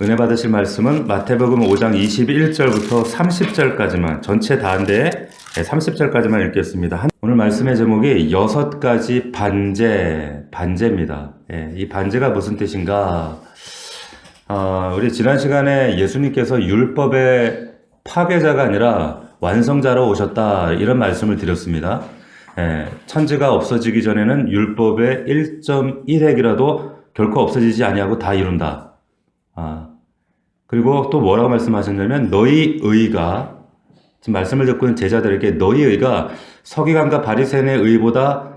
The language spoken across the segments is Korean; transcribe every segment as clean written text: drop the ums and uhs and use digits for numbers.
은혜 받으실 말씀은 마태복음 5장 21절부터 30절까지만, 전체 다인데 30절까지만 읽겠습니다. 오늘 말씀의 제목이 6가지 반제입니다. 이 반제가 무슨 뜻인가? 우리 지난 시간에 예수님께서 율법의 파괴자가 아니라 완성자로 오셨다, 이런 말씀을 드렸습니다. 천지가 없어지기 전에는 율법의 1.1핵이라도 결코 없어지지 아니하고 다 이룬다. 그리고 또 뭐라고 말씀하셨냐면, 너희 의가, 지금 말씀을 듣고 있는 제자들에게 너희 의가 서기관과 바리새인의 의보다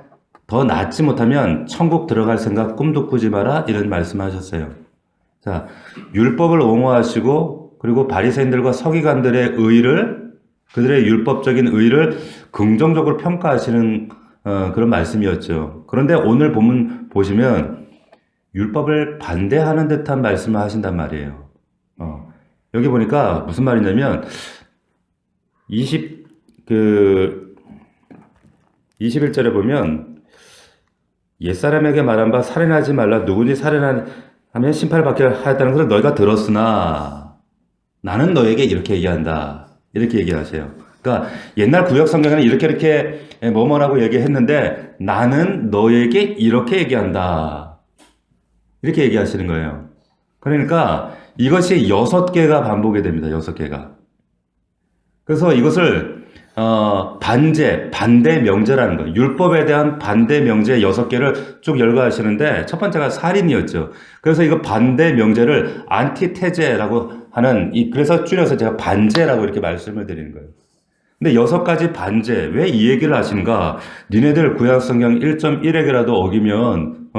더 낫지 못하면 천국 들어갈 생각 꿈도 꾸지 마라, 이런 말씀하셨어요. 자, 율법을 옹호하시고 그리고 바리새인들과 서기관들의 의를, 그들의 율법적인 의를 긍정적으로 평가하시는 그런 말씀이었죠. 그런데 오늘 본문 보시면 율법을 반대하는 듯한 말씀을 하신단 말이에요. 여기 보니까 무슨 말이냐면 21절에 보면, 옛사람에게 말한 바 살인하지 말라, 누구니 살인하면 심판을 받게 하였다는 것을 너희가 들었으나 나는 너에게 이렇게 얘기한다, 이렇게 얘기하세요. 그러니까 옛날 구약 성경에는 이렇게 뭐뭐라고 얘기했는데 나는 너에게 이렇게 얘기한다, 이렇게 얘기하시는 거예요. 그러니까 이것이 6개가 반복이 됩니다. 6개가. 그래서 이것을 반대 명제라는 거예요. 율법에 대한 반대 명제 6개를 쭉 열거하시는데, 첫 번째가 살인이었죠. 그래서 이거 반대 명제를 안티테제라고 하는, 그래서 줄여서 제가 반제라고 이렇게 말씀을 드리는 거예요. 근데 6가지 반제, 왜 이 얘기를 하시는가? 니네들 구약성경 1.1핵이라도 어기면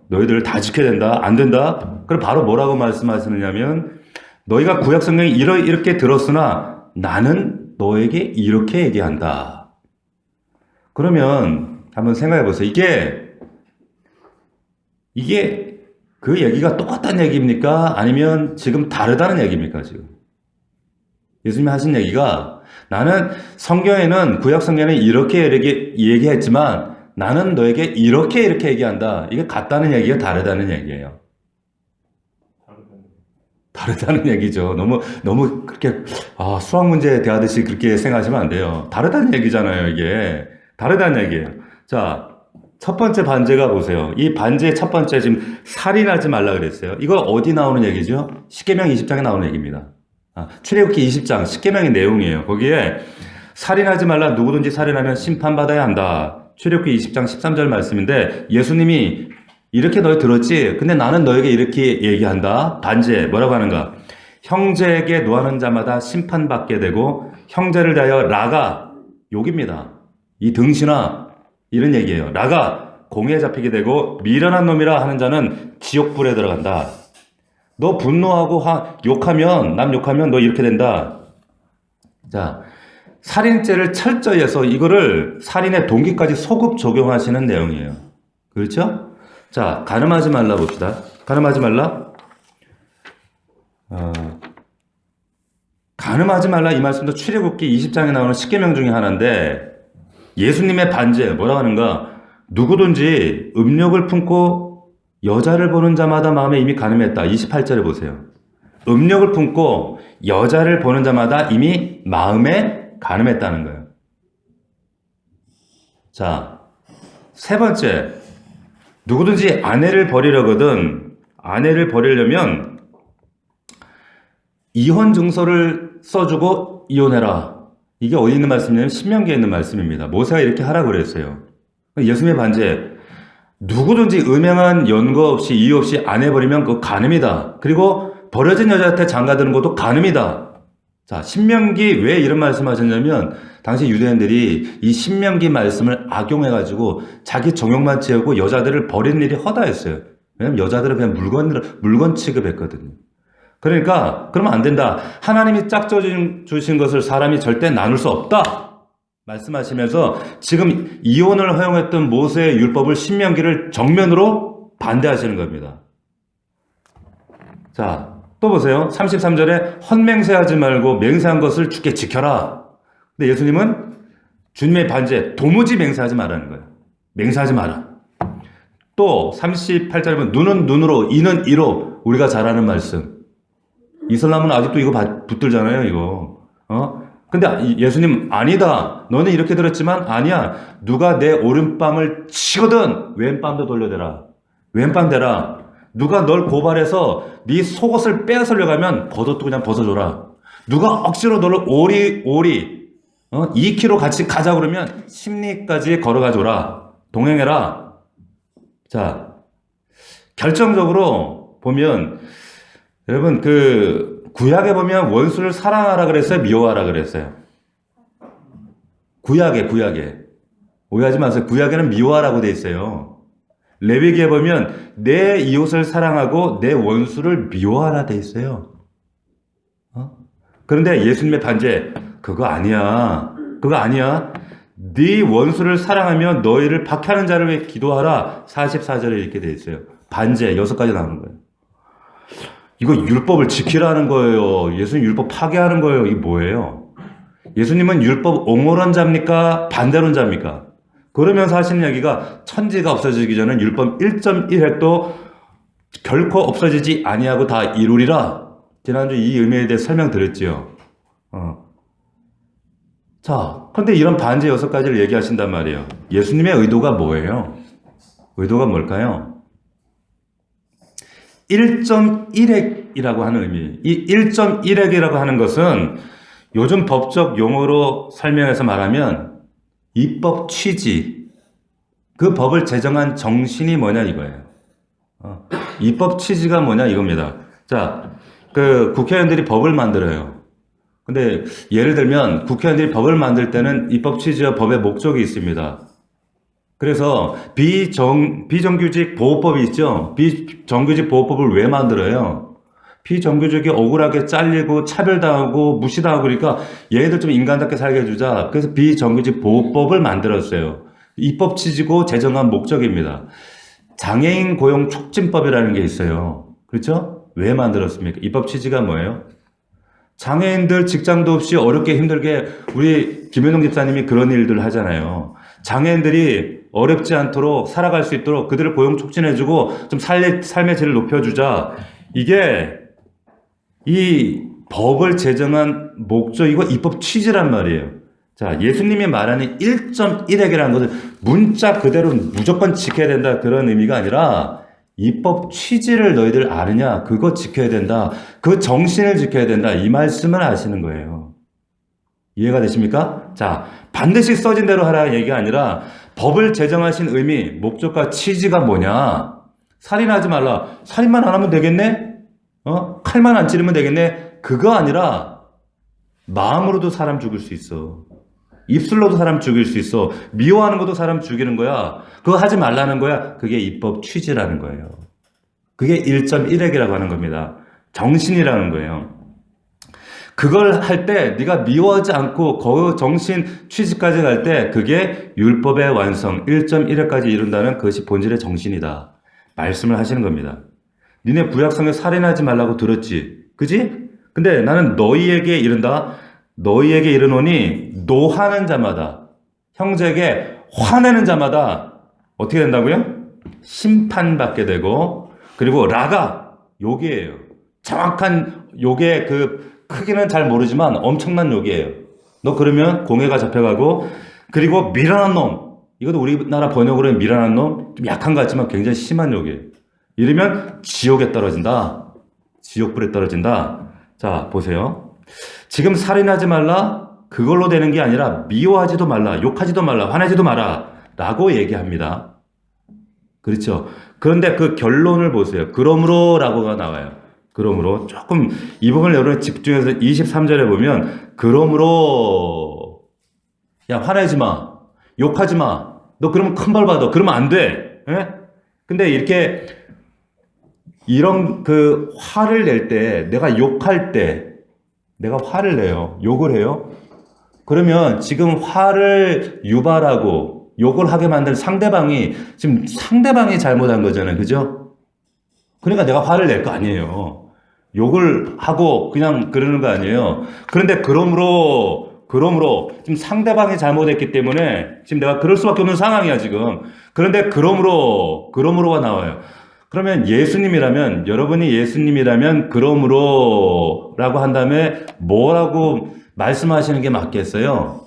너희들 다 지켜야 된다, 안 된다? 그럼 바로 뭐라고 말씀하시느냐면, 너희가 구약성경에 이렇게 들었으나 나는 너에게 이렇게 얘기한다. 그러면 한번 생각해 보세요. 이게 그 얘기가 똑같다는 얘기입니까? 아니면 지금 다르다는 얘기입니까? 지금 예수님이 하신 얘기가, 나는 성경에는, 구약성경에 이렇게 얘기했지만 나는 너에게 이렇게 얘기한다. 이게 같다는 얘기가 다르다는 얘기예요. 다르다는 얘기죠. 너무 그렇게 수학 문제 대하듯이 그렇게 생각하시면 안 돼요. 다르다는 얘기잖아요. 이게 다르다는 얘기예요. 자, 첫 번째 반제가 보세요. 이 반제의 첫 번째, 지금 살인하지 말라 그랬어요. 이거 어디 나오는 얘기죠? 십계명 20장에 나오는 얘기입니다. 출애굽기 20장 십계명의 내용이에요. 거기에 살인하지 말라, 누구든지 살인하면 심판받아야 한다. 출애굽기 20장 13절 말씀인데, 예수님이 이렇게 너희 들었지? 근데 나는 너에게 이렇게 얘기한다. 반제, 뭐라고 하는가? 형제에게 노하는 자마다 심판받게 되고, 형제를 대하여 라가, 욕입니다. 이 등신아, 이런 얘기예요. 라가 공에 잡히게 되고, 미련한 놈이라 하는 자는 지옥불에 들어간다. 너 분노하고 남 욕하면 너 이렇게 된다. 자, 살인죄를 철저히 해서 이거를 살인의 동기까지 소급 적용하시는 내용이에요. 그렇죠? 자, 간음하지 말라 봅시다. 간음하지 말라. 간음하지 말라, 이 말씀도 출애굽기 20장에 나오는 십계명 중에 하나인데, 예수님의 반제, 뭐라고 하는가? 누구든지 음욕을 품고 여자를 보는 자마다 마음에 이미 간음했다. 28절에 보세요. 음욕을 품고 여자를 보는 자마다 이미 마음에 간음했다는 거예요. 자, 세 번째, 누구든지 아내를 버리려거든, 아내를 버리려면 이혼 증서를 써주고 이혼해라. 이게 어디 있는 말씀이냐면 신명기에 있는 말씀입니다. 모세가 이렇게 하라고 그랬어요. 예수님의 반제, 누구든지 음행한 연고 없이 이유 없이 아내 버리면 그거 간음이다. 그리고 버려진 여자한테 장가드는 것도 간음이다. 자, 신명기 왜 이런 말씀하셨냐면, 당시 유대인들이 이 신명기 말씀을 악용해가지고 자기 정욕만 채우고 여자들을 버리는 일이 허다했어요. 왜냐면 여자들은 그냥 물건 취급했거든요. 그러니까 그러면 안 된다. 하나님이 짝져 주신 것을 사람이 절대 나눌 수 없다 말씀하시면서, 지금 이혼을 허용했던 모세의 율법을, 신명기를 정면으로 반대하시는 겁니다. 자, 또 보세요. 33절에 헛맹세하지 말고 맹세한 것을 주께 지켜라. 근데 예수님은 주님의 반제, 도무지 맹세하지 말라는 거예요. 맹세하지 마라. 또 38절에 보면 눈은 눈으로, 이는 이로, 우리가 잘 아는 말씀. 이슬람은 아직도 이거 붙들잖아요, 이거. 근데 예수님, 아니다. 너는 이렇게 들었지만, 아니야. 누가 내 오른뺨을 치거든, 왼뺨도 돌려대라. 왼뺨 대라. 누가 널 고발해서 네 속옷을 빼앗으려고 하면 겉옷도 그냥 벗어줘라. 누가 억지로 너를 오리 2km 같이 가자 그러면 심리까지 걸어가 줘라. 동행해라. 자, 결정적으로 보면 여러분 그 구약에 보면 원수를 사랑하라 그랬어요, 미워하라 그랬어요? 구약에 오해하지 마세요. 구약에는 미워하라고 돼 있어요. 레위기에 보면 내 이웃을 사랑하고 내 원수를 미워하라 돼 있어요. 그런데 예수님의 반제 그거 아니야. 네 원수를 사랑하며 너희를 박해하는 자를 위해 기도하라. 44절에 이렇게 돼 있어요. 반제 6가지 나오는 거예요. 이거 율법을 지키라는 거예요. 예수님 율법 파괴하는 거예요. 이게 뭐예요? 예수님은 율법 옹호론자입니까? 반대론자입니까? 그러면서 하시는 이야기가 천지가 없어지기 전에 율법 1.1획도 결코 없어지지 아니하고 다 이루리라. 지난주 이 의미에 대해 설명드렸지요. 자, 그런데 이런 반제 6가지를 얘기하신단 말이에요. 예수님의 의도가 뭐예요? 의도가 뭘까요? 1.1획이라고 하는 의미. 이 1.1획이라고 하는 것은 요즘 법적 용어로 설명해서 말하면 입법 취지, 그 법을 제정한 정신이 뭐냐 이거예요. 입법 취지가 뭐냐 이겁니다. 자, 그 국회의원들이 법을 만들어요. 근데 예를 들면 국회의원들이 법을 만들 때는 입법 취지와 법의 목적이 있습니다. 그래서 비정규직 보호법이 있죠. 비정규직 보호법을 왜 만들어요? 비정규직이 억울하게 잘리고 차별당하고 무시당하고 그러니까 얘네들 좀 인간답게 살게 해주자. 그래서 비정규직 보호법을 만들었어요. 입법 취지고 제정한 목적입니다. 장애인 고용 촉진법이라는 게 있어요. 그렇죠? 왜 만들었습니까? 입법 취지가 뭐예요? 장애인들 직장도 없이 어렵게 힘들게 우리 김현웅 집사님이 그런 일들 하잖아요. 장애인들이 어렵지 않도록 살아갈 수 있도록 그들을 고용 촉진해주고 좀 삶의 질을 높여주자. 이게 이 법을 제정한 목적이고 입법 취지란 말이에요. 자, 예수님이 말하는 1.1획이라는 것은 문자 그대로 무조건 지켜야 된다 그런 의미가 아니라 입법 취지를 너희들 아느냐? 그거 지켜야 된다. 그 정신을 지켜야 된다. 이 말씀을 하시는 거예요. 이해가 되십니까? 자, 반드시 써진 대로 하라는 얘기가 아니라 법을 제정하신 의미, 목적과 취지가 뭐냐? 살인하지 말라. 살인만 안 하면 되겠네? 칼만 안 찌르면 되겠네? 그거 아니라 마음으로도 사람 죽일 수 있어. 입술로도 사람 죽일 수 있어. 미워하는 것도 사람 죽이는 거야. 그거 하지 말라는 거야. 그게 입법 취지라는 거예요. 그게 1.1획이라고 하는 겁니다. 정신이라는 거예요. 그걸 할 때 네가 미워하지 않고 그 정신 취지까지 갈 때 그게 율법의 완성 1.1획까지 이룬다는 그것이 본질의 정신이다. 말씀을 하시는 겁니다. 니네 구약성에 살인하지 말라고 들었지. 그지? 근데 나는 너희에게 이른다. 너희에게 이르노니 노하는 자마다 형제에게 화내는 자마다 어떻게 된다고요? 심판받게 되고 그리고 라가 욕이에요. 정확한 욕의 그 크기는 잘 모르지만 엄청난 욕이에요. 너 그러면 공회가 잡혀가고 그리고 미련한 놈 이것도 우리나라 번역으로는 미련한 놈 좀 약한 것 같지만 굉장히 심한 욕이에요. 이러면 지옥에 떨어진다. 지옥불에 떨어진다. 자 보세요. 지금 살인하지 말라 그걸로 되는 게 아니라 미워하지도 말라 욕하지도 말라 화내지도 마라 라고 얘기합니다. 그렇죠. 그런데 그 결론을 보세요. 그러므로 라고가 나와요. 그러므로 조금 이 부분을 여러분 집중해서 23절에 보면 그러므로 야 화내지 마 욕하지 마 너 그러면 큰 벌 받아 그러면 안 돼. 예? 근데 이렇게 이런 그 화를 낼 때 내가 욕할 때 내가 화를 내요. 욕을 해요. 그러면 지금 화를 유발하고 욕을 하게 만든 상대방이 지금 상대방이 잘못한 거잖아요. 그죠? 그러니까 내가 화를 낼 거 아니에요. 욕을 하고 그냥 그러는 거 아니에요. 그런데 그러므로 지금 상대방이 잘못했기 때문에 지금 내가 그럴 수밖에 없는 상황이야 지금. 그런데 그러므로가 나와요. 그러면 예수님이라면, 여러분이 예수님이라면, 그러므로 라고 한 다음에 뭐라고 말씀하시는 게 맞겠어요?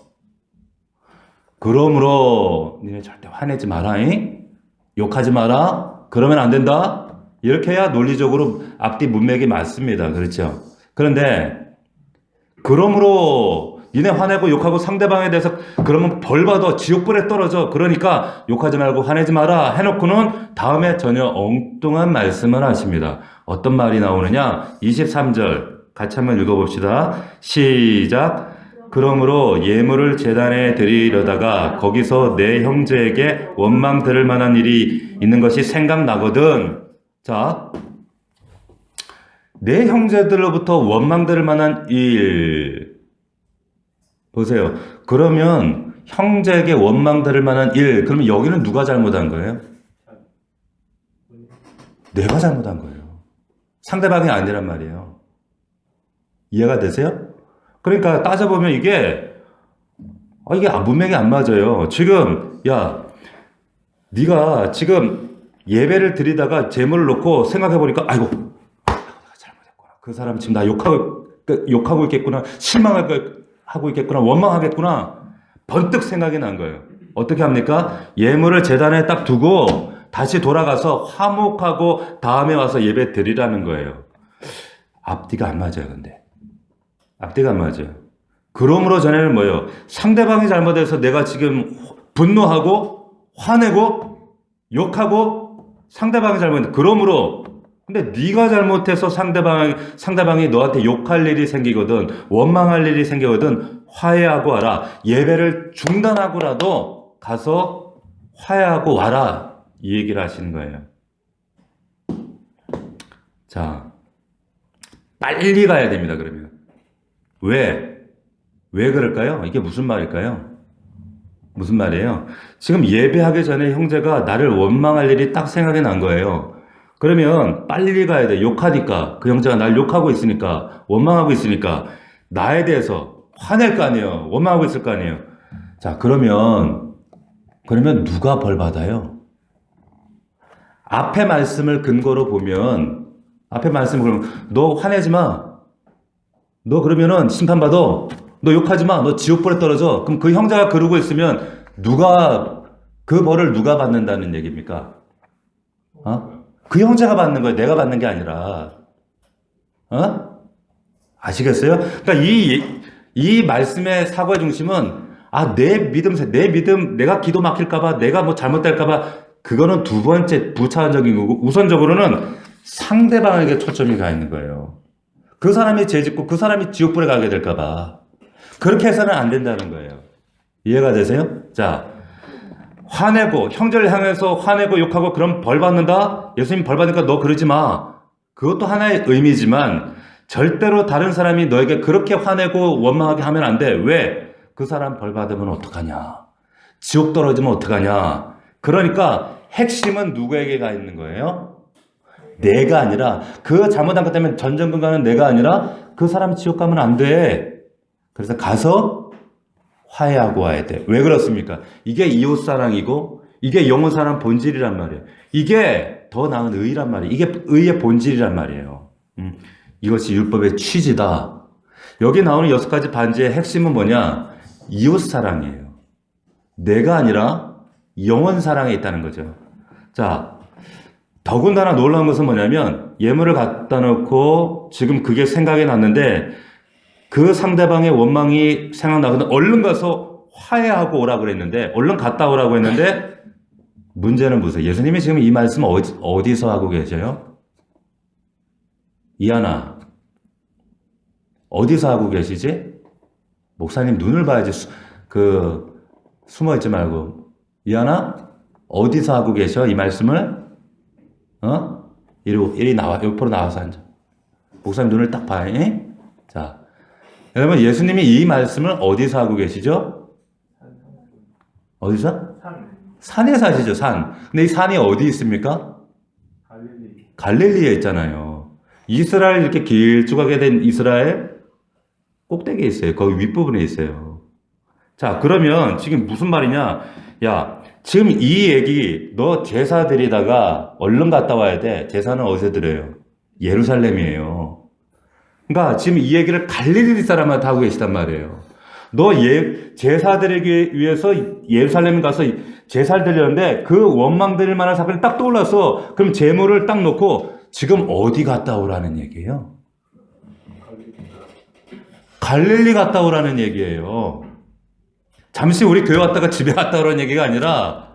그러므로 니네 절대 화내지 마라잉? 욕하지 마라? 그러면 안 된다? 이렇게 해야 논리적으로 앞뒤 문맥이 맞습니다. 그렇죠? 그런데 그러므로 니네 화내고 욕하고 상대방에 대해서 그러면 벌 받아 지옥불에 떨어져. 그러니까 욕하지 말고 화내지 마라 해놓고는 다음에 전혀 엉뚱한 말씀을 하십니다. 어떤 말이 나오느냐? 23절 같이 한번 읽어봅시다. 시작. 그러므로 예물을 제단에 드리려다가 거기서 내 형제에게 원망 들을 만한 일이 있는 것이 생각나거든. 자, 내 형제들로부터 원망 들을 만한 일. 보세요. 그러면 형제에게 원망 들을 만한 일. 그러면 여기는 누가 잘못한 거예요? 내가 잘못한 거예요. 상대방이 아니란 말이에요. 이해가 되세요? 그러니까 따져보면 이게 문맥이 안 맞아요. 지금 네가 지금 예배를 드리다가 제물을 놓고 생각해보니까 아이고 내가 잘못했구나. 그 사람이 지금 나 욕하고 있겠구나. 실망하고 있겠구나. 원망하겠구나. 번뜩 생각이 난 거예요. 어떻게 합니까? 예물을 제단에 딱 두고 다시 돌아가서 화목하고 다음에 와서 예배 드리라는 거예요. 앞뒤가 안 맞아요. 근데 앞뒤가 안 맞아요. 그러므로 전에는 뭐예요? 상대방이 잘못해서 내가 지금 분노하고 화내고 욕하고 상대방이 잘못해. 그러므로 근데 네가 잘못해서 상대방이 너한테 욕할 일이 생기거든, 원망할 일이 생기거든, 화해하고 와라. 예배를 중단하고라도 가서 화해하고 와라. 이 얘기를 하시는 거예요. 자, 빨리 가야 됩니다. 그러면 왜 그럴까요? 이게 무슨 말일까요? 무슨 말이에요? 지금 예배하기 전에 형제가 나를 원망할 일이 딱 생각이 난 거예요. 그러면 빨리 가야 돼. 욕하니까. 그 형제가 날 욕하고 있으니까, 원망하고 있으니까 나에 대해서 화낼 거 아니에요. 원망하고 있을 거 아니에요. 자, 그러면 누가 벌 받아요? 앞에 말씀을 근거로 보면, 앞에 말씀을 그러면 너 화내지 마. 너 그러면은 심판받아. 너 욕하지 마. 너 지옥불에 떨어져. 그럼 그 형제가 그러고 있으면 그 벌을 누가 받는다는 얘기입니까? 그 형제가 받는 거예요. 내가 받는 게 아니라. 아시겠어요? 그러니까 이 말씀의 사고의 중심은 내 믿음, 내가 기도 막힐까봐, 내가 뭐 잘못될까봐, 그거는 두 번째 부차원적인 거고, 우선적으로는 상대방에게 초점이 가 있는 거예요. 그 사람이 죄짓고 그 사람이 지옥불에 가게 될까봐. 그렇게 해서는 안 된다는 거예요. 이해가 되세요? 자, 형제를 향해서 화내고 욕하고 그럼 벌 받는다? 예수님 벌 받으니까 너 그러지 마. 그것도 하나의 의미지만 절대로 다른 사람이 너에게 그렇게 화내고 원망하게 하면 안 돼. 왜? 그 사람 벌 받으면 어떡하냐? 지옥 떨어지면 어떡하냐? 그러니까 핵심은 누구에게 가 있는 거예요? 내가 아니라, 그 잘못한 것 때문에 전전긍긍하는 내가 아니라 그 사람이 지옥 가면 안 돼. 그래서 가서 화해하고 와야 돼. 왜 그렇습니까? 이게 이웃사랑이고 이게 영혼사랑 본질이란 말이에요. 이게 더 나은 의란 말이에요. 이게 의의 본질이란 말이에요. 이것이 율법의 취지다. 여기 나오는 6가지 반지의 핵심은 뭐냐? 이웃사랑이에요. 내가 아니라 영혼사랑에 있다는 거죠. 자, 더군다나 놀라운 것은 뭐냐면 예물을 갖다 놓고 지금 그게 생각이 났는데 그 상대방의 원망이 생각나거든. 얼른 가서 화해하고 오라고 그랬는데, 얼른 갔다 오라고 했는데, 문제는 보세요. 예수님이 지금 이 말씀 어디서 하고 계세요? 이하나, 어디서 하고 계시지? 목사님 눈을 봐야지. 숨어 있지 말고. 이하나, 어디서 하고 계셔? 이 말씀을? 이리 나와, 옆으로 나와서 앉아. 목사님 눈을 딱 봐요. 자. 여러분, 예수님이 이 말씀을 어디서 하고 계시죠? 어디서? 산에 사시죠, 산. 근데 이 산이 어디 있습니까? 갈릴리에 있잖아요. 이스라엘 이렇게 길쭉하게 된 이스라엘 꼭대기에 있어요. 거기 윗부분에 있어요. 자, 그러면 지금 무슨 말이냐? 지금 이 얘기, 너 제사 드리다가 얼른 갔다 와야 돼. 제사는 어디서 드려요? 예루살렘이에요. 그러니까 지금 이 얘기를 갈릴리 사람한테 하고 계시단 말이에요. 너 제사 드리기 위해서 예루살렘 가서 제사를 드렸는데 그 원망 드릴 만한 사건이 딱 떠올랐어. 그럼 제물을 딱 놓고 지금 어디 갔다 오라는 얘기예요? 갈릴리 갔다 오라는 얘기예요. 잠시 우리 교회 왔다가 집에 갔다 오라는 얘기가 아니라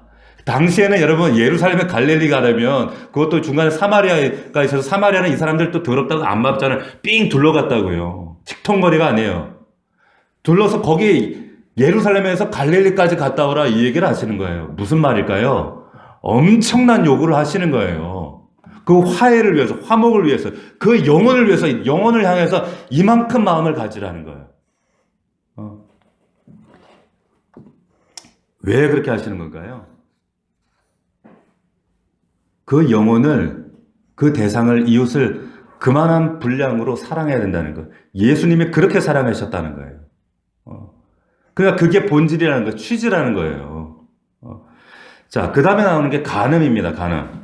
당시에는 여러분 예루살렘에 갈릴리 가려면 그것도 중간에 사마리아가 있어서 사마리아는 이 사람들 또 더럽다고 안 맞잖아요. 삥 둘러갔다고요. 직통거리가 아니에요. 둘러서 거기 예루살렘에서 갈릴리까지 갔다 오라 이 얘기를 하시는 거예요. 무슨 말일까요? 엄청난 요구를 하시는 거예요. 그 화해를 위해서, 화목을 위해서, 그 영혼을 위해서, 영혼을 향해서 이만큼 마음을 가지라는 거예요. 왜 그렇게 하시는 걸까요? 그 영혼을, 그 대상을, 이웃을 그만한 분량으로 사랑해야 된다는 거예요. 예수님이 그렇게 사랑하셨다는 거예요. 그러니까 그게 본질이라는 거, 취지라는 거예요. 자, 그 다음에 나오는 게 간음입니다. 간음.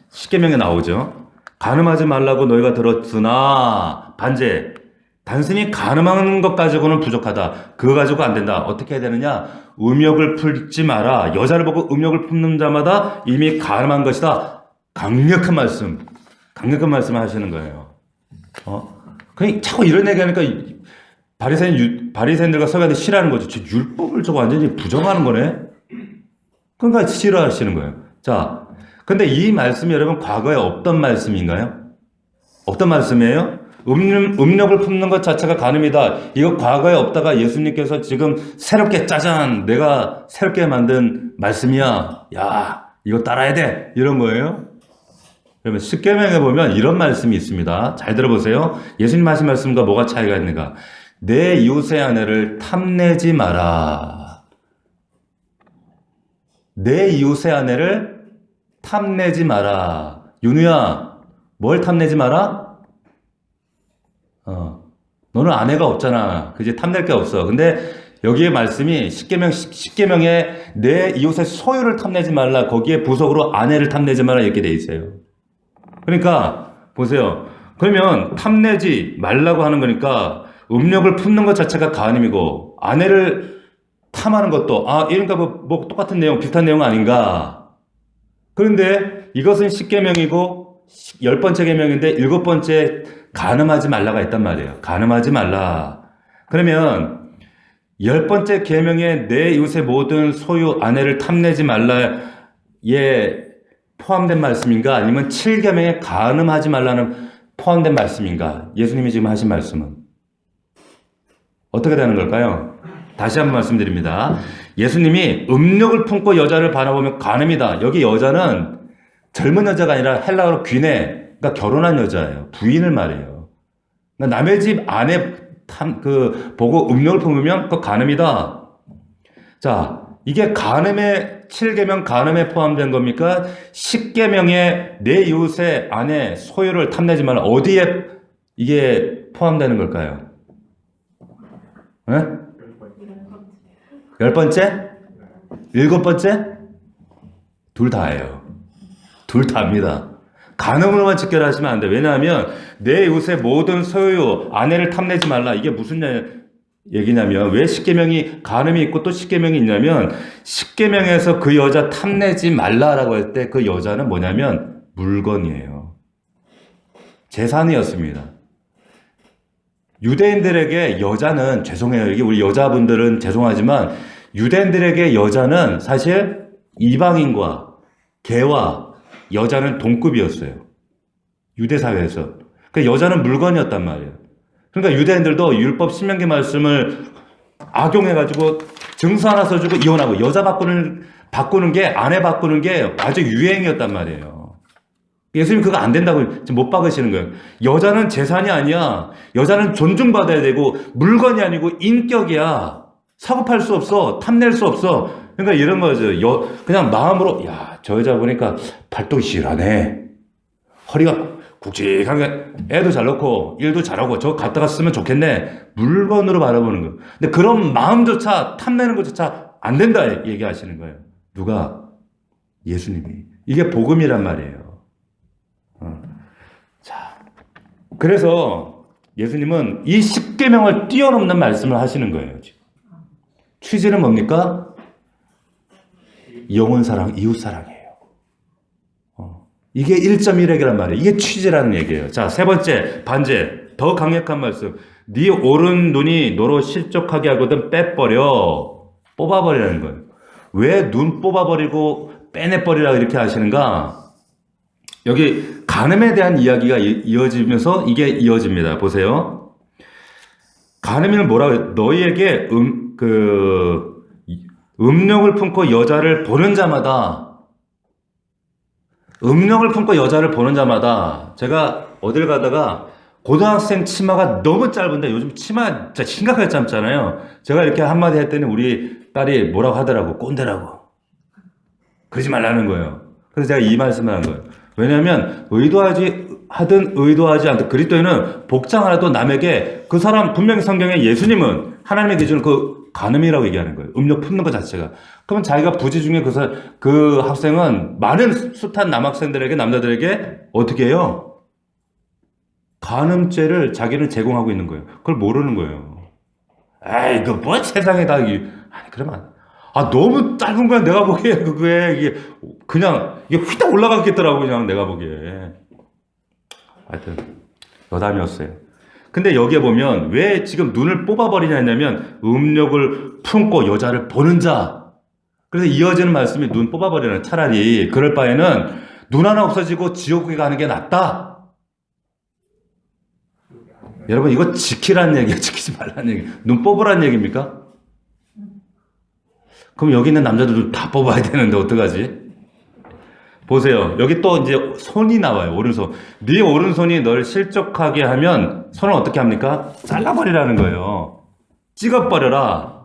십계명에 나오죠. 간음하지 말라고 너희가 들었으나 반제. 단순히 간음하는 것 가지고는 부족하다. 그거 가지고 안 된다. 어떻게 해야 되느냐? 음욕을 풀지 마라. 여자를 보고 음욕을 품는 자마다 이미 간음한 것이다. 강력한 말씀. 강력한 말씀을 하시는 거예요. 그냥 자꾸 이런 얘기하니까 바리새인들과 서기관들이 싫어하는 거죠. 저 율법을 저거 완전히 부정하는 거네. 그러니까 싫어하시는 거예요. 자, 근데 이 말씀이 여러분 과거에 없던 말씀인가요? 없던 말씀이에요? 음력을 품는 것 자체가 간음이다. 이거 과거에 없다가 예수님께서 지금 새롭게 짜잔 내가 새롭게 만든 말씀이야. 야, 이거 따라야 돼. 이런 거예요. 그러면 십계명에 보면 이런 말씀이 있습니다. 잘 들어보세요. 예수님 하신 말씀과 뭐가 차이가 있는가? 내 이웃의 아내를 탐내지 마라. 내 이웃의 아내를 탐내지 마라. 윤우야, 뭘 탐내지 마라? 너는 아내가 없잖아. 그지? 탐낼 게 없어. 근데 여기에 말씀이 십계명에 내 이웃의 소유를 탐내지 말라. 거기에 부속으로 아내를 탐내지 마라. 이렇게 돼 있어요. 그러니까 보세요. 그러면 탐내지 말라고 하는 거니까 음욕을 품는 것 자체가 간음이고 아내를 탐하는 것도 이러니까 뭐 똑같은 내용, 비슷한 내용 아닌가? 그런데 이것은 십계명이고 10번째 계명인데 7번째 간음하지 말라가 있단 말이에요. 간음하지 말라. 그러면 10번째 계명에 내 이웃의 모든 소유 아내를 탐내지 말라에 포함된 말씀인가? 아니면 7계명에 간음하지 말라는 포함된 말씀인가? 예수님이 지금 하신 말씀은 어떻게 되는 걸까요? 다시 한번 말씀드립니다. 예수님이 음욕을 품고 여자를 바라보면 간음이다. 여기 여자는 젊은 여자가 아니라 헬라어로 귀네, 그러니까 결혼한 여자예요. 부인을 말해요. 그러니까 남의 집 아내 보고 음욕을 품으면 그 간음이다. 자, 이게 간음의 7계명 간음에 포함된 겁니까? 10계명에 내 이웃의 아내 소유를 탐내지 말라. 어디에 이게 포함되는 걸까요? 네? 10번째? 7번째? 둘 다예요. 둘 다입니다. 간음으로만 직결하시면 안 돼. 왜냐하면 내 이웃의 모든 소유, 아내를 탐내지 말라. 이게 무슨 얘기냐면 왜 십계명이 간음이 있고 또 십계명이 있냐면 십계명에서 그 여자 탐내지 말라라고 할 때 그 여자는 뭐냐면 물건이에요. 재산이었습니다. 유대인들에게 여자는 죄송해요. 이게 우리 여자분들은 죄송하지만 유대인들에게 여자는 사실 이방인과 개와 여자는 동급이었어요. 유대 사회에서. 그러니까 여자는 물건이었단 말이에요. 그러니까 유대인들도 율법 신명기 말씀을 악용해가지고 증서 하나 써주고 이혼하고 여자 바꾸는 게 아내 바꾸는 게 아주 유행이었단 말이에요. 예수님 그거 안 된다고 지금 못 박으시는 거예요. 여자는 재산이 아니야. 여자는 존중받아야 되고 물건이 아니고 인격이야. 사고 팔 수 없어. 탐낼 수 없어. 그러니까 이런 거죠. 그냥 마음으로 야, 저 여자 보니까 발톱이 실하네. 허리가 굵직하게 애도 잘 넣고 일도 잘하고 저거 갖다가 쓰면 좋겠네. 물건으로 바라보는 거예요. 근데 그런 마음조차 탐내는 것조차 안 된다 얘기하시는 거예요. 누가? 예수님이. 이게 복음이란 말이에요. 자, 그래서 예수님은 이 십계명을 뛰어넘는 말씀을 하시는 거예요. 지금. 취지는 뭡니까? 영혼 사랑, 이웃 사랑이에요. 이게 1.1핵이란 말이에요. 이게 취지라는 얘기예요. 자, 세 번째 반제, 더 강력한 말씀. 네 오른 눈이 너로 실족하게 하거든 빼버려. 뽑아버리라는 거예요. 왜 눈 뽑아버리고 빼내버리라 이렇게 하시는가? 여기 간음에 대한 이야기가 이어지면서 이게 이어집니다. 보세요. 간음이는 뭐라고 해요? 너희에게 음욕을 품고 여자를 보는 자마다 제가 어딜 가다가 고등학생 치마가 너무 짧은데 요즘 치마 진짜 심각하게 짧잖아요. 제가 이렇게 한마디 했더니 우리 딸이 뭐라고 하더라고. 꼰대라고. 그러지 말라는 거예요. 그래서 제가 이 말씀을 한 거예요. 왜냐하면 의도하지 않든 그리스도인은 복장 하나도 남에게 그 사람 분명히 성경에 예수님은 하나님의 기준은 그 간음이라고 얘기하는 거예요. 음욕 품는 것 자체가. 그러면 자기가 부지 중에 그 학생은 많은 숱한 남학생들에게 남자들에게 어떻게 해요? 간음죄를 자기는 제공하고 있는 거예요. 그걸 모르는 거예요. 에이, 뭐 세상에 다, 아니, 그러면, 너무 짧은 거야, 내가 보기에. 이게, 그냥, 이게 휘딱 올라가겠더라고, 그냥 내가 보기에. 하여튼, 여담이었어요. 근데 여기에 보면, 왜 지금 눈을 뽑아버리냐 했냐면, 음욕을 품고 여자를 보는 자. 그래서 이어지는 말씀이 눈 뽑아버리는 차라리, 그럴 바에는 눈 하나 없어지고 지옥에 가는 게 낫다. 여러분 이거 지키라는 얘기야, 지키지 말라는 얘기. 눈 뽑으라는 얘기입니까? 그럼 여기 있는 남자들도 다 뽑아야 되는데 어떡하지? 보세요. 여기 또 이제 손이 나와요. 오른손. 네 오른손이 널 실족하게 하면 손을 어떻게 합니까? 잘라버리라는 거예요. 찍어버려라.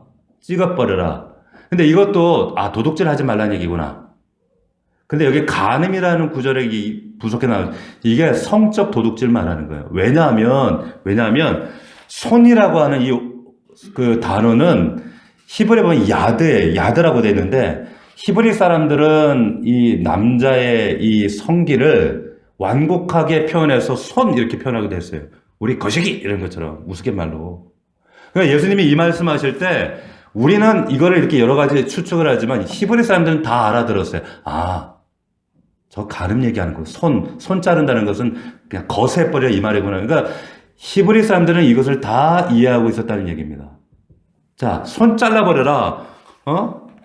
근데 이것도 도둑질 하지 말라는 얘기구나. 근데 여기 간음이라는 구절에 부속해 나오죠. 이게 성적 도둑질 말하는 거예요. 왜냐하면 손이라고 하는 그 단어는 히브리에 보면 야드라고 되어 있는데 히브리 사람들은 이 남자의 이 성기를 완곡하게 표현해서 손 이렇게 표현하게 됐어요. 우리 거시기 이런 것처럼 우스갯말로. 그러니까 예수님이 이 말씀하실 때 우리는 이거를 이렇게 여러 가지 추측을 하지만 히브리 사람들은 다 알아들었어요. 저 간음 얘기하는 거, 손 자른다는 것은 그냥 거세버려 이 말이구나. 그러니까 히브리 사람들은 이것을 다 이해하고 있었다는 얘기입니다. 자, 손 잘라버려라.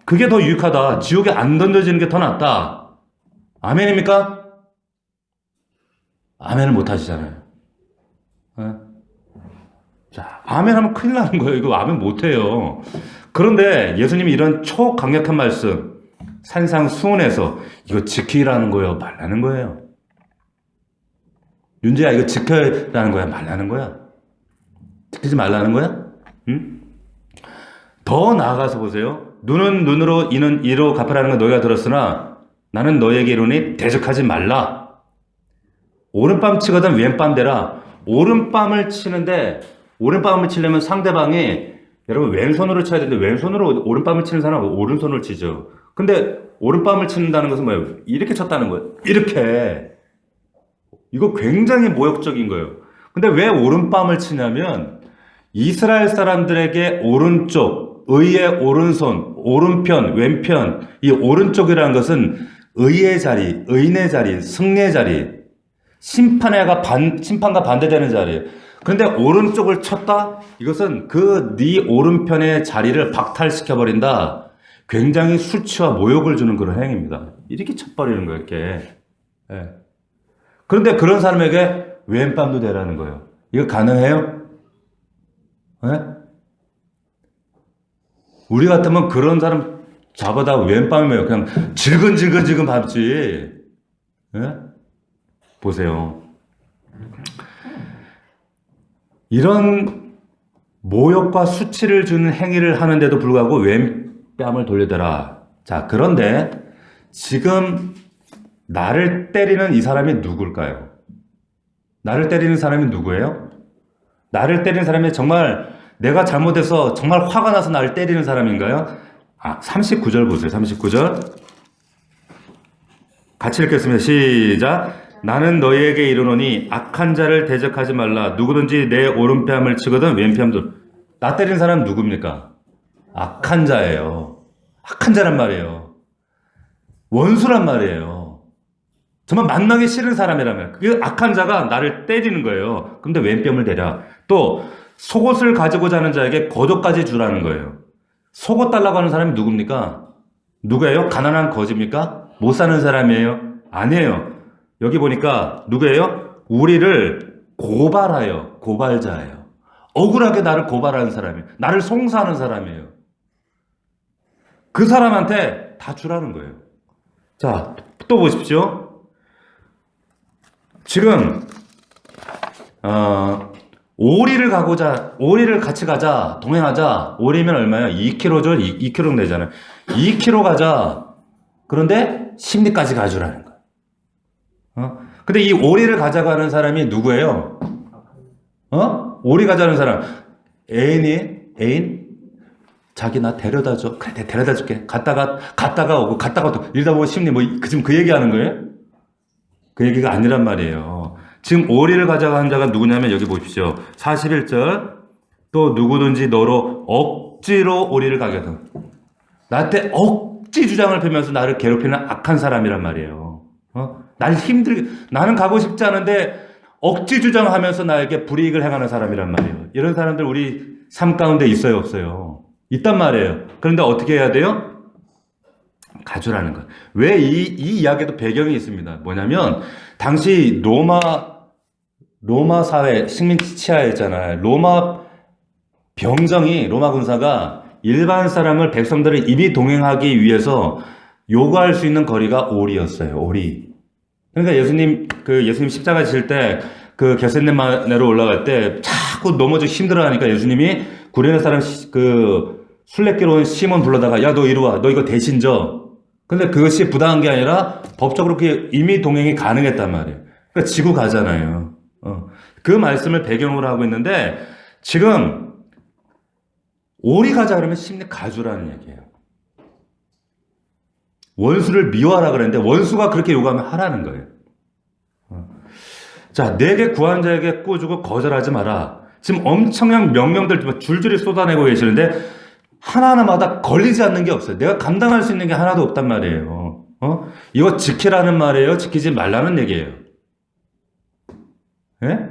그게 더 유익하다. 지옥에 안 던져지는 게 더 낫다. 아멘입니까? 아멘을 못 하시잖아요. 자, 아멘 하면 큰일 나는 거예요. 이거 아멘 못 해요. 그런데 예수님이 이런 초강력한 말씀, 산상수훈에서 이거 지키라는 거예요? 말라는 거예요? 윤재야, 이거 지켜라는 거야? 말라는 거야? 지키지 말라는 거야? 응? 더 나아가서 보세요. 눈은 눈으로, 이는 이로 갚으라는 건 너희가 들었으나 나는 너희에게 이르노니 대적하지 말라. 오른밤 치거든 왼밤 대라. 오른밤을 치려면 상대방이 여러분 왼손으로 쳐야 되는데 왼손으로 오른밤을 치는 사람은 오른손을 치죠. 근데 오른밤을 치는다는 것은 뭐예요? 이렇게 쳤다는 거예요. 이렇게. 이거 굉장히 모욕적인 거예요. 근데 왜 오른밤을 치냐면 이스라엘 사람들에게 오른쪽, 의의 오른손, 오른편, 왼편, 이 오른쪽이라는 것은 의의 자리, 의인의 자리, 승리의 자리, 심판과 반대되는 자리예요. 그런데 오른쪽을 쳤다? 이것은 네 오른편의 자리를 박탈시켜버린다. 굉장히 수치와 모욕을 주는 그런 행위입니다. 이렇게 쳐버리는 거예요, 이렇게. 네. 그런데 그런 사람에게 왼밤도 되라는 거예요. 이거 가능해요? 네? 우리 같으면 그런 사람 잡아다 왼밤이면 그냥 질근질근 밟지. 네? 보세요. 이런 모욕과 수치를 주는 행위를 하는데도 불구하고 왼뺨을 돌려대라. 자, 그런데 지금 나를 때리는 이 사람이 누굴까요? 나를 때리는 사람이 누구예요? 나를 때리는 사람이 정말 내가 잘못해서 정말 화가 나서 나를 때리는 사람인가요? 39절 보세요. 39절. 같이 읽겠습니다. 시작. 나는 너희에게 이르노니 악한 자를 대적하지 말라. 누구든지 내 오른뺨을 치거든 왼뺨도. 나 때린 사람 누굽니까? 악한 자예요. 악한 자란 말이에요. 원수란 말이에요. 정말 만나기 싫은 사람이라면 그 악한 자가 나를 때리는 거예요. 근데 왼뺨을 대라. 또 속옷을 가지고 자는 자에게 겉옷까지 주라는 거예요. 속옷 달라고 하는 사람이 누굽니까? 누구예요? 가난한 거지입니까? 못 사는 사람이에요? 아니에요. 여기 보니까 누구예요? 우리를 고발하여 고발자예요. 억울하게 나를 고발하는 사람이에요. 나를 송사하는 사람이에요. 그 사람한테 다 주라는 거예요. 자, 또 보십시오. 지금 오리를 같이 가자, 동행하자. 오리면 얼마야? 2kg죠? 2kg 내잖아요. 2kg 가자. 그런데 심리까지 가주라는 거예요. 근데 이 오리를 가져가는 사람이 누구예요? 오리 가자는 사람. 애인? 자기 나 데려다 줘. 그래, 내가 데려다 줄게. 갔다가 오고, 이러다 보면 심리, 지금 그 얘기 하는 거예요? 그 얘기가 아니란 말이에요. 지금 오리를 가져간 자가 누구냐면 여기 보십시오. 41절. 또 누구든지 너로 억지로 오리를 가게하든. 나한테 억지 주장을 펴면서 나를 괴롭히는 악한 사람이란 말이에요. 나는 가고 싶지 않은데 억지 주장하면서 나에게 불이익을 행하는 사람이란 말이에요. 이런 사람들 우리 삶 가운데 있어요, 없어요? 있단 말이에요. 그런데 어떻게 해야 돼요? 가주라는 거예요. 왜 이 이야기도 배경이 있습니다. 뭐냐면 당시 로마 사회 식민 치하였잖아요. 로마 군사가 일반 사람을 백성들을 이리 동행하기 위해서 요구할 수 있는 거리가 오리였어요. 오리. 그러니까 예수님 십자가 지실 때 그 겟세마네로 올라갈 때 자꾸 넘어져 힘들어하니까 예수님이 구레네 사람 술래기로 온 시몬 불러다가 야 너 이리 와. 너 이거 대신 져. 근데 그것이 부당한 게 아니라 법적으로 그게 임의 동행이 가능했단 말이에요. 그러니까 지고 가잖아요. 그 말씀을 배경으로 하고 있는데 지금 오리 가자 그러면 심리 가주라는 얘기예요. 원수를 미워하라 그랬는데 원수가 그렇게 요구하면 하라는 거예요. 자, 내게 구한 자에게 꾸주고 거절하지 마라. 지금 엄청난 명령들 줄줄이 쏟아내고 계시는데 하나하나마다 걸리지 않는 게 없어요. 내가 감당할 수 있는 게 하나도 없단 말이에요. 이거 지키라는 말이에요? 지키지 말라는 얘기예요? 예?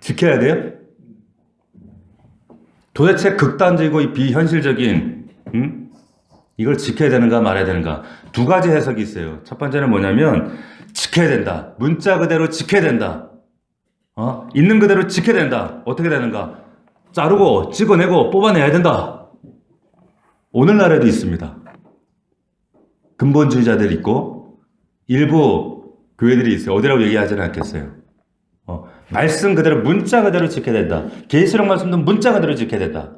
지켜야 돼요? 도대체 극단적이고 비현실적인 이걸 지켜야 되는가 말아야 되는가 두 가지 해석이 있어요. 첫 번째는 뭐냐면 지켜야 된다. 문자 그대로 지켜야 된다. 있는 그대로 지켜야 된다. 어떻게 되는가? 자르고 찍어내고 뽑아내야 된다. 오늘날에도 있습니다. 근본주의자들이 있고 일부 교회들이 있어요. 어디라고 얘기하지는 않겠어요. 말씀 그대로 문자 그대로 지켜야 된다. 계시록 말씀도 문자 그대로 지켜야 된다.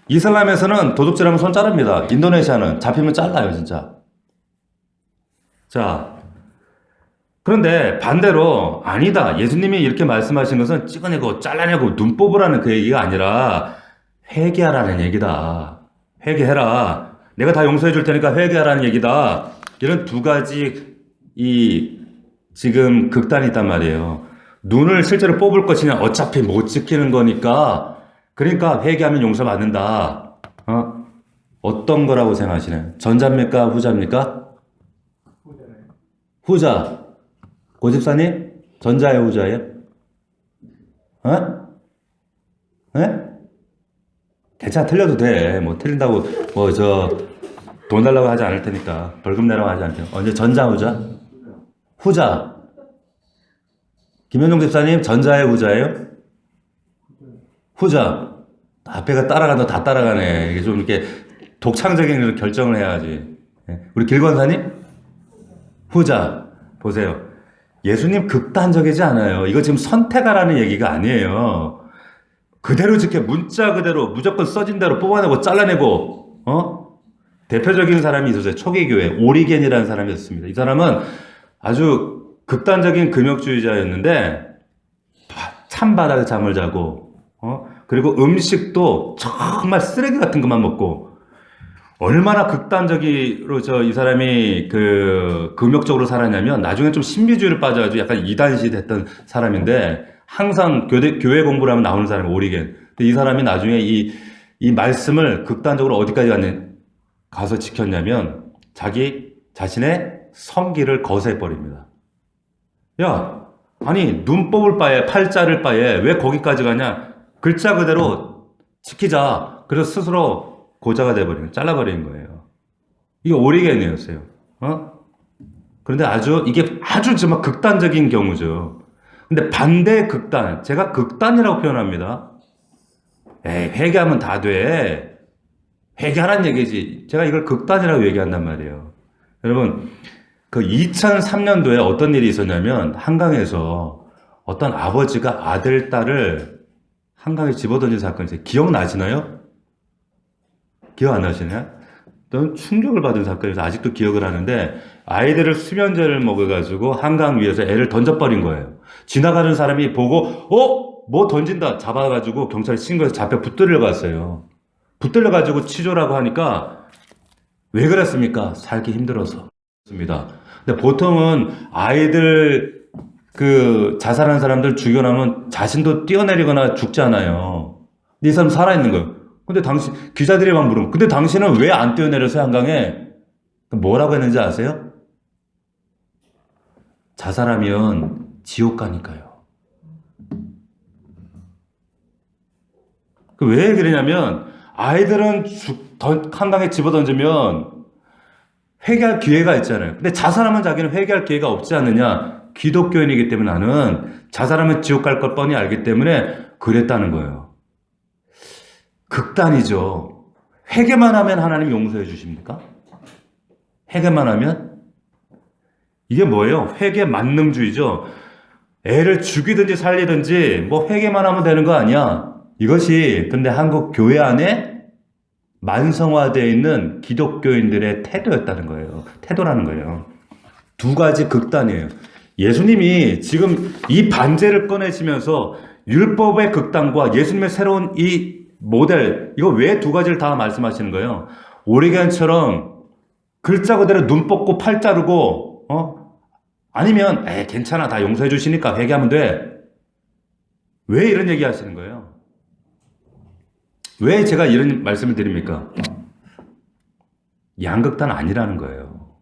이슬람에서는 도둑질하면 손 자릅니다. 인도네시아는 잡히면 잘라요, 진짜. 자, 그런데 반대로 아니다. 예수님이 이렇게 말씀하신 것은 찍어내고 잘라내고 눈 뽑으라는 그 얘기가 아니라 회개하라는 얘기다. 회개해라. 내가 다 용서해 줄 테니까 회개하라는 얘기다. 이런 두 가지 지금 극단이 있단 말이에요. 눈을 실제로 뽑을 것이냐 어차피 못 지키는 거니까 그러니까 회개하면 용서받는다. 어떤 거라고 생각하시나요? 전자입니까? 후자입니까? 후자. 고집사님? 전자예요? 후자예요? 괜찮아. 틀려도 돼. 틀린다고 돈 달라고 하지 않을 테니까. 벌금 내라고 하지 않을 테니까. 언제 전자, 후자? 후자. 김현종 집사님 전자예요? 후자예요? 후자. 앞에가 따라간다. 다 따라가네. 이게 좀 이렇게 독창적인 결정을 해야지. 우리 길권사님? 후자. 보세요. 예수님 극단적이지 않아요. 이거 지금 선택하라는 얘기가 아니에요. 그대로 지켜. 문자 그대로 무조건 써진 대로 뽑아내고 잘라내고 대표적인 사람이 있었어요. 초기교회 오리겐이라는 사람이 있었습니다. 이 사람은 아주 극단적인 금욕주의자였는데 찬바닥에 잠을 자고 그리고 음식도 정말 쓰레기 같은 것만 먹고 얼마나 극단적으로 이 사람이 금욕적으로 살았냐면 나중에 좀 신비주의를 빠져가지고 약간 이단시 됐던 사람인데 항상 교회 공부를 하면 나오는 사람이 오리겐. 근데 이 사람이 나중에 이 말씀을 극단적으로 어디까지 가서 지켰냐면 자기 자신의 성기를 거세해버립니다. 야, 아니 눈 뽑을 바에 팔 자를 바에 왜 거기까지 가냐? 글자 그대로 지키자. 그래서 스스로 고자가 돼버리는, 잘라버리는 거예요. 이게 오리겐이었어요. 그런데 이게 아주 정말 극단적인 경우죠. 근데 반대 극단, 제가 극단이라고 표현합니다. 에이, 회개하면 다 돼. 회개하라는 얘기지. 제가 이걸 극단이라고 얘기한단 말이에요. 여러분, 2003년도에 어떤 일이 있었냐면, 한강에서 어떤 아버지가 아들, 딸을 한강에 집어던진 사건이 있어요. 기억나시나요? 기억 안 나시나요? 또 충격을 받은 사건에서 아직도 기억을 하는데 아이들을 수면제를 먹어가지고 한강 위에서 애를 던져버린 거예요. 지나가는 사람이 보고 뭐 던진다 잡아가지고 경찰에 신고해서 잡혀 붙들려 갔어요. 붙들려가지고 치조라고 하니까 왜 그랬습니까? 살기 힘들어서. 그렇습니다. 근데 보통은 아이들 자살하는 사람들 죽여놓으면 자신도 뛰어내리거나 죽잖아요. 근데 이 사람 살아있는 거예요. 근데 기자들이 막 물으면, 근데 당신은 왜 안 뛰어내려서 한강에? 뭐라고 했는지 아세요? 자살하면 지옥 가니까요. 왜 그러냐면, 아이들은 한강에 집어던지면 회개할 기회가 있잖아요. 근데 자살하면 자기는 회개할 기회가 없지 않느냐? 기독교인이기 때문에 나는 자살하면 지옥 갈 걸 뻔히 알기 때문에 그랬다는 거예요. 극단이죠. 회개만 하면 하나님 용서해 주십니까? 회개만 하면? 이게 뭐예요? 회개 만능주의죠. 애를 죽이든지 살리든지 회개만 하면 되는 거 아니야. 이것이 근데 한국 교회 안에 만성화되어 있는 기독교인들의 태도였다는 거예요. 태도라는 거예요. 두 가지 극단이에요. 예수님이 지금 이 반제를 꺼내시면서 율법의 극단과 예수님의 새로운 이 모델, 이거 왜 두 가지를 다 말씀하시는 거예요? 오리겐처럼 글자 그대로 눈 뽑고 팔 자르고, 아니면, 괜찮아. 다 용서해 주시니까 회개하면 돼. 왜 이런 얘기 하시는 거예요? 왜 제가 이런 말씀을 드립니까? 양극단 아니라는 거예요.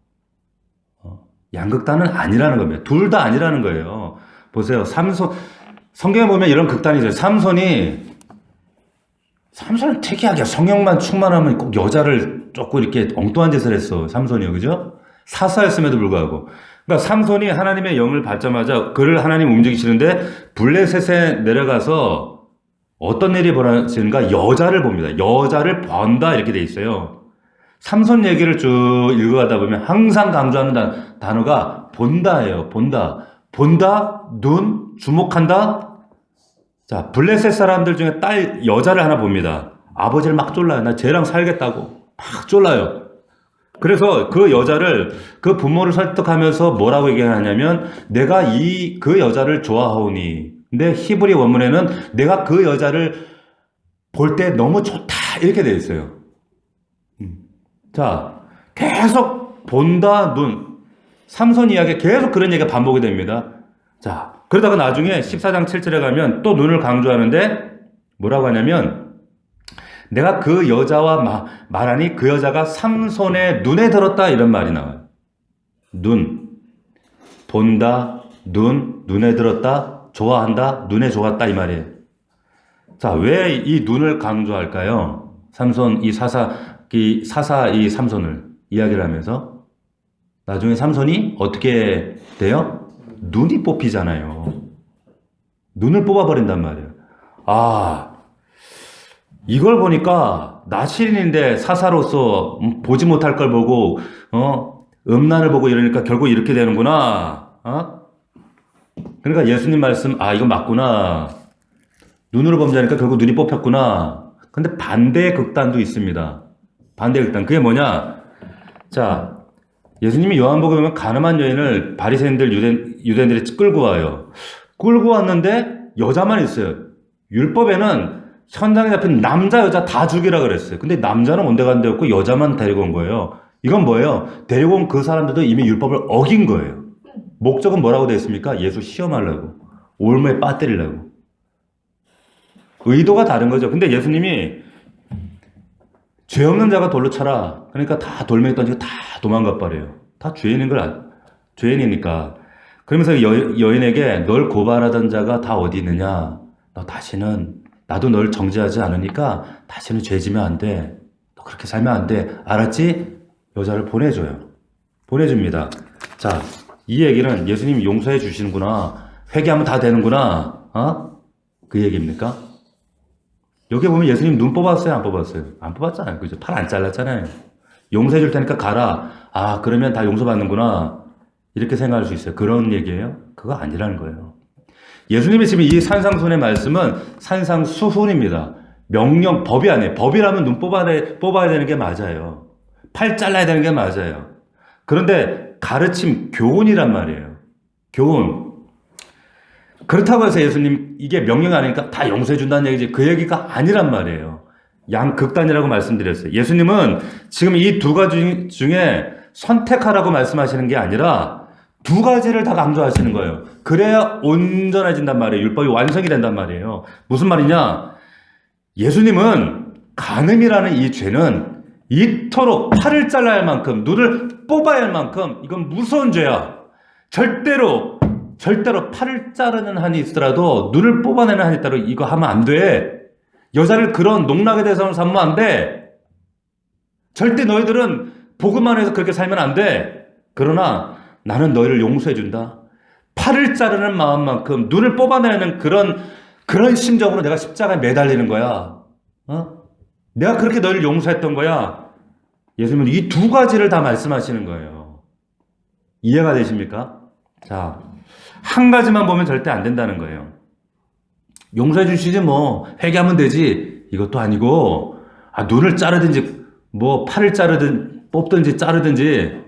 양극단은 아니라는 겁니다. 둘 다 아니라는 거예요. 보세요. 성경에 보면 이런 극단이 있어요. 삼손은 특이하게 성령만 충만하면 꼭 여자를 조금 이렇게 엉뚱한 짓을 했어. 삼손이요. 그죠? 사사였음에도 불구하고. 그러니까 삼손이 하나님의 영을 받자마자 그를 하나님 움직이시는데 블레셋에 내려가서 어떤 일이 벌어지는가? 여자를 봅니다. 여자를 번다 이렇게 돼 있어요. 삼손 얘기를 쭉 읽어가다 보면 항상 강조하는 단어가 본다예요. 본다. 본다, 눈, 주목한다. 자, 블레셋 사람들 중에 여자를 하나 봅니다. 아버지를 막 쫄라요. 나 쟤랑 살겠다고. 막 쫄라요. 그래서 그 여자를, 그 부모를 설득하면서 뭐라고 얘기하냐면, 내가 그 여자를 좋아하오니. 근데 히브리 원문에는 내가 그 여자를 볼 때 너무 좋다. 이렇게 되어 있어요. 자, 계속 본다, 눈. 삼손 이야기 계속 그런 얘기가 반복이 됩니다. 자, 그러다가 나중에 14장 7절에 가면 또 눈을 강조하는데 뭐라고 하냐면 내가 그 여자와 말하니 그 여자가 삼손의 눈에 들었다 이런 말이 나와요. 눈, 본다, 눈에 들었다, 좋아한다, 눈에 좋았다 이 말이에요. 자, 왜 이 눈을 강조할까요? 삼손, 이 삼손을 이야기를 하면서 나중에 삼손이 어떻게 돼요? 눈이 뽑히잖아요. 눈을 뽑아버린단 말이에요. 이걸 보니까 나 신인인데 사사로서 보지 못할 걸 보고 음란을 보고 이러니까 결국 이렇게 되는구나. 그러니까 예수님 말씀 이거 맞구나. 눈으로 범죄하니까 결국 눈이 뽑혔구나. 근데 반대의 극단도 있습니다. 반대의 극단. 그게 뭐냐? 자, 예수님이 요한복음에 보면 가늠한 여인을 바리새인들 유대인들이 끌고 와요. 끌고 왔는데 여자만 있어요. 율법에는 현장에 잡힌 남자, 여자 다 죽이라 그랬어요. 근데 남자는 온데간데 없고 여자만 데리고 온 거예요. 이건 뭐예요? 데리고 온 그 사람들도 이미 율법을 어긴 거예요. 목적은 뭐라고 되어 있습니까? 예수 시험하려고. 올무에 빠뜨리려고. 의도가 다른 거죠. 근데 예수님이 죄 없는 자가 돌로 쳐라. 그러니까 다 돌멩이 던지고 다 도망가 버려요. 다 죄인이니까. 그러면서 여인에게 널 고발하던 자가 다 어디 있느냐? 너 다시는 나도 널 정죄하지 않으니까 다시는 죄 지면 안 돼. 너 그렇게 살면 안 돼. 알았지? 여자를 보내줘요. 보내줍니다. 자, 이 얘기는 예수님이 용서해 주시는구나. 회개하면 다 되는구나. 그 얘기입니까? 여기 보면 예수님 눈 뽑았어요? 안 뽑았어요? 안 뽑았잖아요. 그죠? 팔 안 잘랐잖아요. 용서해 줄 테니까 가라. 아, 그러면 다 용서받는구나. 이렇게 생각할 수 있어요. 그런 얘기예요? 그거 아니라는 거예요. 예수님이 지금 이 산상순의 말씀은 산상수훈입니다. 명령, 법이 아니에요. 법이라면 눈 뽑아야 되는 게 맞아요. 팔 잘라야 되는 게 맞아요. 그런데 가르침, 교훈이란 말이에요. 교훈. 그렇다고 해서 예수님 이게 명령이 아니니까 다 용서해 준다는 얘기지 그 얘기가 아니란 말이에요. 양극단이라고 말씀드렸어요. 예수님은 지금 이 두 가지 중에 선택하라고 말씀하시는 게 아니라 두 가지를 다 강조하시는 거예요. 그래야 온전해진단 말이에요. 율법이 완성이 된단 말이에요. 무슨 말이냐? 예수님은 간음이라는 이 죄는 이토록 팔을 잘라야 할 만큼 눈을 뽑아야 할 만큼 이건 무서운 죄야. 절대로 팔을 자르는 한이 있더라도 눈을 뽑아내는 한이 있더라도 이거 하면 안 돼. 여자를 그런 농락의 대상으로 삼으면 안 돼. 절대 너희들은 복음만 해서 그렇게 살면 안 돼. 그러나 나는 너희를 용서해 준다. 팔을 자르는 마음만큼 눈을 뽑아내는 그런 심정으로 내가 십자가에 매달리는 거야. 내가 그렇게 너희를 용서했던 거야. 예수님은 이 두 가지를 다 말씀하시는 거예요. 이해가 되십니까? 자, 한 가지만 보면 절대 안 된다는 거예요. 용서해 주시지 뭐 회개하면 되지 이것도 아니고 눈을 자르든지 뭐 팔을 자르든 뽑든지 자르든지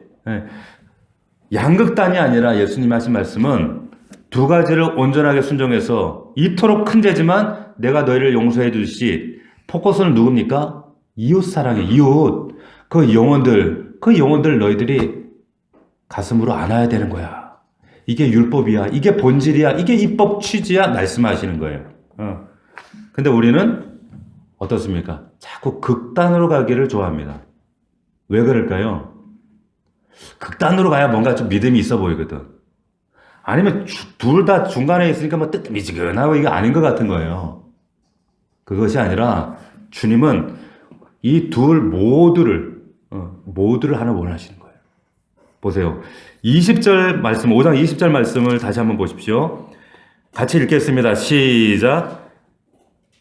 양극단이 아니라 예수님이 하신 말씀은 두 가지를 온전하게 순종해서 이토록 큰 죄지만 내가 너희를 용서해 주시. 포커스는 누굽니까? 이웃 사랑해. 이웃. 그 영혼들 너희들이 가슴으로 안아야 되는 거야. 이게 율법이야. 이게 본질이야. 이게 입법 취지야. 말씀하시는 거예요. 근데 우리는 어떻습니까? 자꾸 극단으로 가기를 좋아합니다. 왜 그럴까요? 극단으로 가야 뭔가 좀 믿음이 있어 보이거든. 아니면 둘 다 중간에 있으니까 뭐 뜨뜻미지근하고 이게 아닌 것 같은 거예요. 그것이 아니라 주님은 이 둘 모두를 하나 원하시는 거예요. 보세요. 20절 말씀, 5장 20절 말씀을 다시 한번 보십시오. 같이 읽겠습니다. 시작.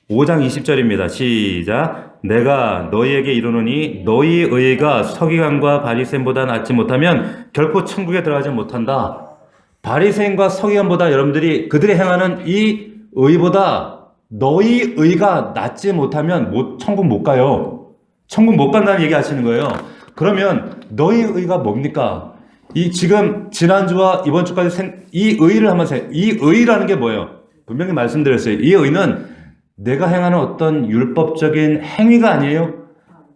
5장 20절입니다. 시작. 내가 너희에게 이르노니 너희 의가 서기관과 바리새인보다 낫지 못하면 결코 천국에 들어가지 못한다. 바리새인과 서기관보다 여러분들이 그들이 행하는 이 의보다 너희 의가 낫지 못하면 천국 못 가요. 천국 못 간다는 얘기 하시는 거예요. 그러면 너희 의가 뭡니까? 이 지금 지난주와 이번 주까지 이 의를 한번 이 의라는 게 뭐예요? 분명히 말씀드렸어요. 이 의는 내가 행하는 어떤 율법적인 행위가 아니에요.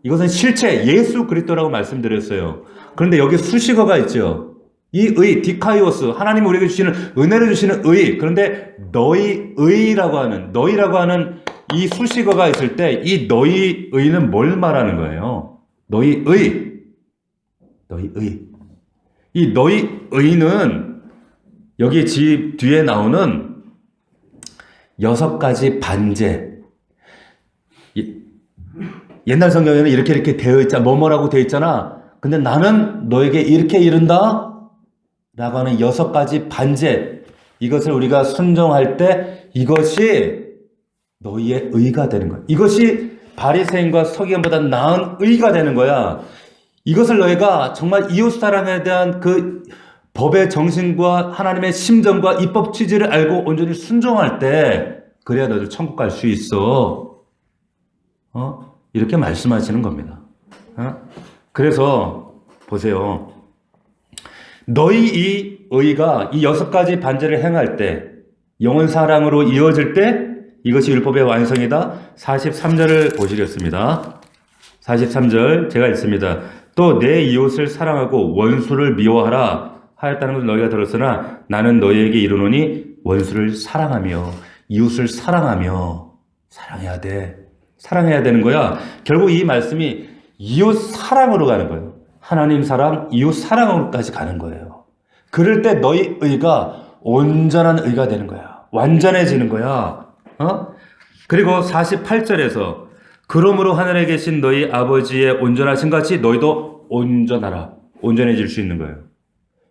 이것은 실체 예수 그리스도라고 말씀드렸어요. 그런데 여기 수식어가 있죠. 이 의, 디카이오스, 하나님이 우리에게 주시는 은혜를 주시는 의. 그런데 너희라고 하는 이 수식어가 있을 때 이 너희의는 뭘 말하는 거예요? 너희의. 이 너희의는 여기 뒤에 나오는 6가지 반제. 옛날 성경에는 이렇게 되어 있잖아. 뭐뭐라고 되어 있잖아. 근데 나는 너에게 이렇게 이른다. 라고 하는 6가지 반제. 이것을 우리가 순종할 때 이것이 너희의 의가 되는 거야. 이것이 바리새인과 서기관보다 나은 의가 되는 거야. 이것을 너희가 정말 이웃 사랑에 대한 그 법의 정신과 하나님의 심정과 입법 취지를 알고 온전히 순종할 때 그래야 너희들 천국 갈 수 있어. 이렇게 말씀하시는 겁니다. 그래서 보세요. 너희 이 의가 이 6가지 반제를 행할 때 영원 사랑으로 이어질 때 이것이 율법의 완성이다. 43절을 보시겠습니다. 43절 제가 읽습니다. 또 내 이웃을 사랑하고 원수를 미워하라 하였다는 것을 너희가 들었으나 나는 너희에게 이르노니 원수를 사랑하며 이웃을 사랑하며 사랑해야 돼. 사랑해야 되는 거야. 결국 이 말씀이 이웃 사랑으로 가는 거예요. 하나님 사랑, 이웃 사랑으로까지 가는 거예요. 그럴 때 너희 의가 온전한 의가 되는 거야. 완전해지는 거야. 그리고 48절에서 그러므로 하늘에 계신 너희 아버지의 온전하신 같이 너희도 온전하라. 온전해질 수 있는 거예요.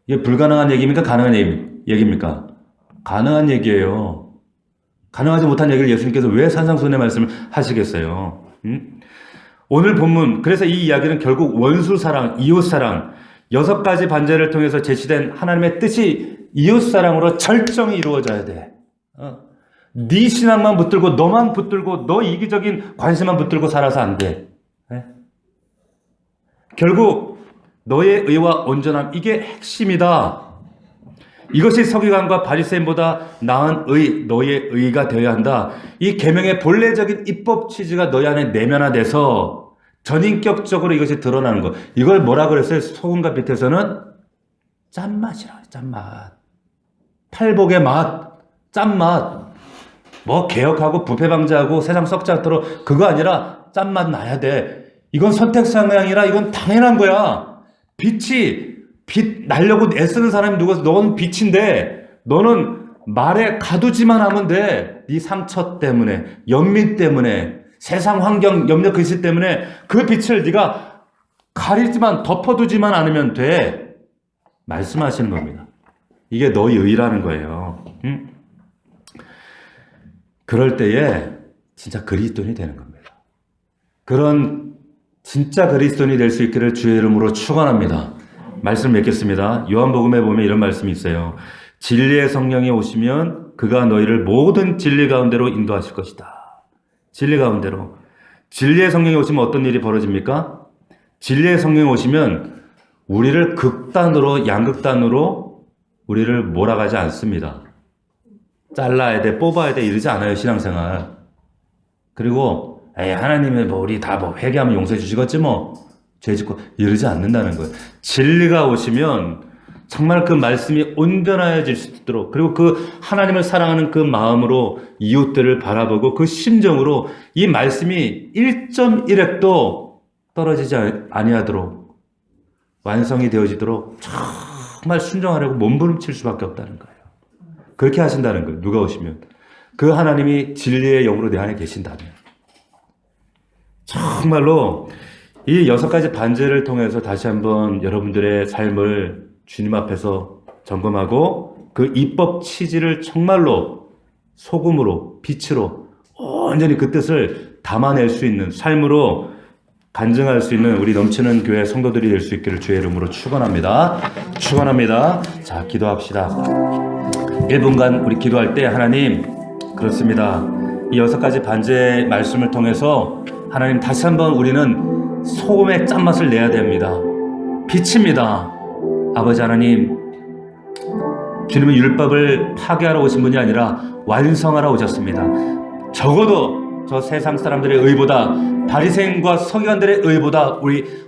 이게 불가능한 얘기입니까? 가능한 얘기입니까? 가능한 얘기예요. 가능하지 못한 얘기를 예수님께서 왜 산상수훈의 말씀을 하시겠어요? 오늘 본문, 그래서 이 이야기는 결국 원수 사랑, 이웃 사랑, 6가지 반제를 통해서 제시된 하나님의 뜻이 이웃 사랑으로 절정이 이루어져야 돼. 네 신앙만 붙들고 너만 붙들고 너 이기적인 관심만 붙들고 살아서 안 돼. 네? 결국 너의 의와 온전함, 이게 핵심이다. 이것이 서기관과 바리새인보다 나은 의, 너의 의가 되어야 한다. 이 계명의 본래적인 입법 취지가 너희 안에 내면화돼서 전인격적으로 이것이 드러나는 것. 이걸 뭐라 그랬어요? 소금과 빛에서는 짠맛이라. 짠맛. 팔복의 맛, 짠맛. 뭐 개혁하고 부패 방지하고 세상 썩지 않도록 그거 아니라 짠맛 나야 돼. 이건 선택 상향이라 이건 당연한 거야. 빛 날려고 애쓰는 사람이 누구서 넌 빛인데 너는 말에 가두지만 하면 돼. 네 상처 때문에, 연민 때문에, 세상 환경 염려 글씨 때문에 그 빛을 네가 가리지만 덮어두지만 않으면 돼. 말씀하시는 겁니다. 이게 너희 의라는 거예요. 응? 그럴 때에 진짜 그리스도인이 되는 겁니다. 그런 진짜 그리스도인이 될 수 있기를 주의 이름으로 축원합니다. 말씀 맺겠습니다. 요한복음에 보면 이런 말씀이 있어요. 진리의 성령이 오시면 그가 너희를 모든 진리 가운데로 인도하실 것이다. 진리 가운데로. 진리의 성령이 오시면 어떤 일이 벌어집니까? 진리의 성령이 오시면 우리를 극단으로, 양극단으로 우리를 몰아가지 않습니다. 잘라야 돼, 뽑아야 돼 이러지 않아요, 신앙생활. 그리고 하나님은 뭐 우리 다 뭐 회개하면 용서해 주시겠지 뭐 죄 짓고 이러지 않는다는 거예요. 진리가 오시면 정말 그 말씀이 온전해질 수 있도록, 그리고 그 하나님을 사랑하는 그 마음으로 이웃들을 바라보고 그 심정으로 이 말씀이 1.1핵도 떨어지지 아니하도록 완성이 되어지도록 정말 순종하려고 몸부림칠 수밖에 없다는 거예요. 그렇게 하신다는 거예요. 누가 오시면. 그 하나님이 진리의 영으로 내 안에 계신다면. 정말로 이 6가지 반제를 통해서 다시 한번 여러분들의 삶을 주님 앞에서 점검하고 그 입법 취지를 정말로 소금으로, 빛으로 온전히 그 뜻을 담아낼 수 있는 삶으로 간증할 수 있는 우리 넘치는 교회 성도들이 될 수 있기를 주의 이름으로 축원합니다. 축원합니다. 자, 기도합시다. 1분간 우리 기도할 때 하나님, 그렇습니다. 이 6가지 반제 말씀을 통해서 하나님 다시 한번 우리는 소금의 짠맛을 내야 됩니다. 빛입니다. 아버지 하나님, 주님은 율법을 파괴하러 오신 분이 아니라 완성하러 오셨습니다. 적어도 저 세상 사람들의 의보다, 바리새인과 서기관들의 의보다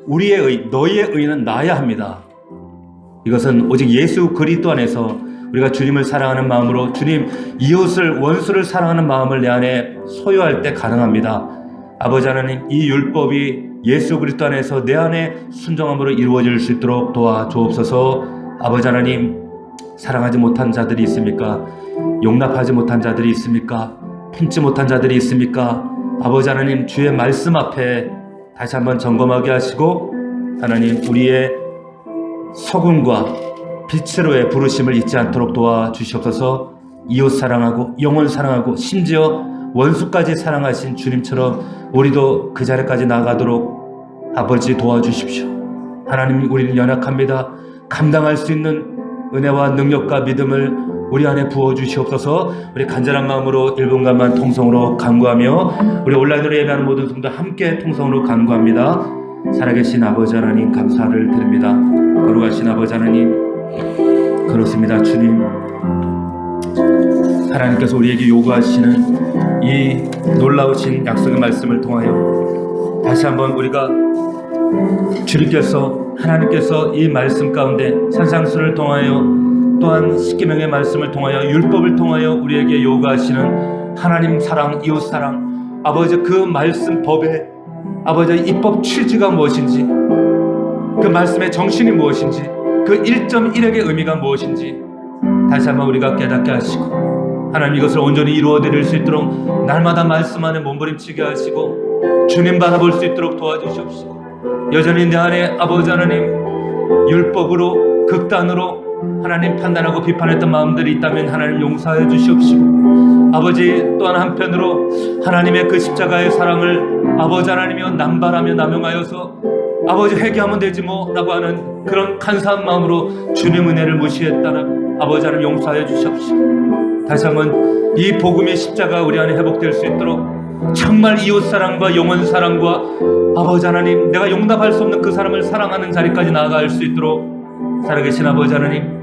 우리의 의, 너희의 의는 나아야 합니다. 이것은 오직 예수 그리스도 안에서 우리가 주님을 사랑하는 마음으로 주님, 이웃을, 원수를 사랑하는 마음을 내 안에 소유할 때 가능합니다. 아버지 하나님, 이 율법이 예수 그리스도 안에서 내 안에 순종함으로 이루어질 수 있도록 도와주옵소서. 아버지 하나님, 사랑하지 못한 자들이 있습니까? 용납하지 못한 자들이 있습니까? 품지 못한 자들이 있습니까? 아버지 하나님, 주의 말씀 앞에 다시 한번 점검하게 하시고 하나님, 우리의 소금과 빛으로의 부르심을 잊지 않도록 도와주시옵소서. 이웃 사랑하고 영혼 사랑하고 심지어 원수까지 사랑하신 주님처럼 우리도 그 자리까지 나아가도록 아버지 도와주십시오. 하나님, 우리는 연약합니다. 감당할 수 있는 은혜와 능력과 믿음을 우리 안에 부어주시옵소서. 우리 간절한 마음으로 1분간만 통성으로 간구하며 우리 온라인으로 예배하는 모든 성도 함께 통성으로 간구합니다. 살아계신 아버지 하나님, 감사를 드립니다. 거룩하신 아버지 하나님, 그렇습니다. 주님, 하나님께서 우리에게 요구하시는 이 놀라우신 약속의 말씀을 통하여 다시 한번 우리가 주님께서 하나님께서 이 말씀 가운데 산상수를 통하여 또한 십계명의 말씀을 통하여 율법을 통하여 우리에게 요구하시는 하나님 사랑, 이웃 사랑, 아버지 그 말씀 법의 아버지 입법 취지가 무엇인지, 그 말씀의 정신이 무엇인지, 그 1.1액의 의미가 무엇인지 다시 한번 우리가 깨닫게 하시고 하나님 이것을 온전히 이루어드릴 수 있도록 날마다 말씀 안에 몸부림치게 하시고 주님 바라볼 수 있도록 도와주시옵시고 여전히 내 안에 아버지 하나님 율법으로 극단으로 하나님 판단하고 비판했던 마음들이 있다면 하나님 용서해 주시옵시고 아버지 또한 한편으로 하나님의 그 십자가의 사랑을 아버지 하나님이여 남발하며 남용하여서 아버지 회개하면 되지 뭐 라고 하는 그런 간사한 마음으로 주님 은혜를 무시했다는 아버지 하나님 용서해 주시옵시고 다시 한번 이 복음의 십자가 우리 안에 회복될 수 있도록 정말 이웃사랑과 영혼사랑과 아버지 하나님 내가 용납할 수 없는 그 사람을 사랑하는 자리까지 나아갈 수 있도록 살아계신 아버지 하나님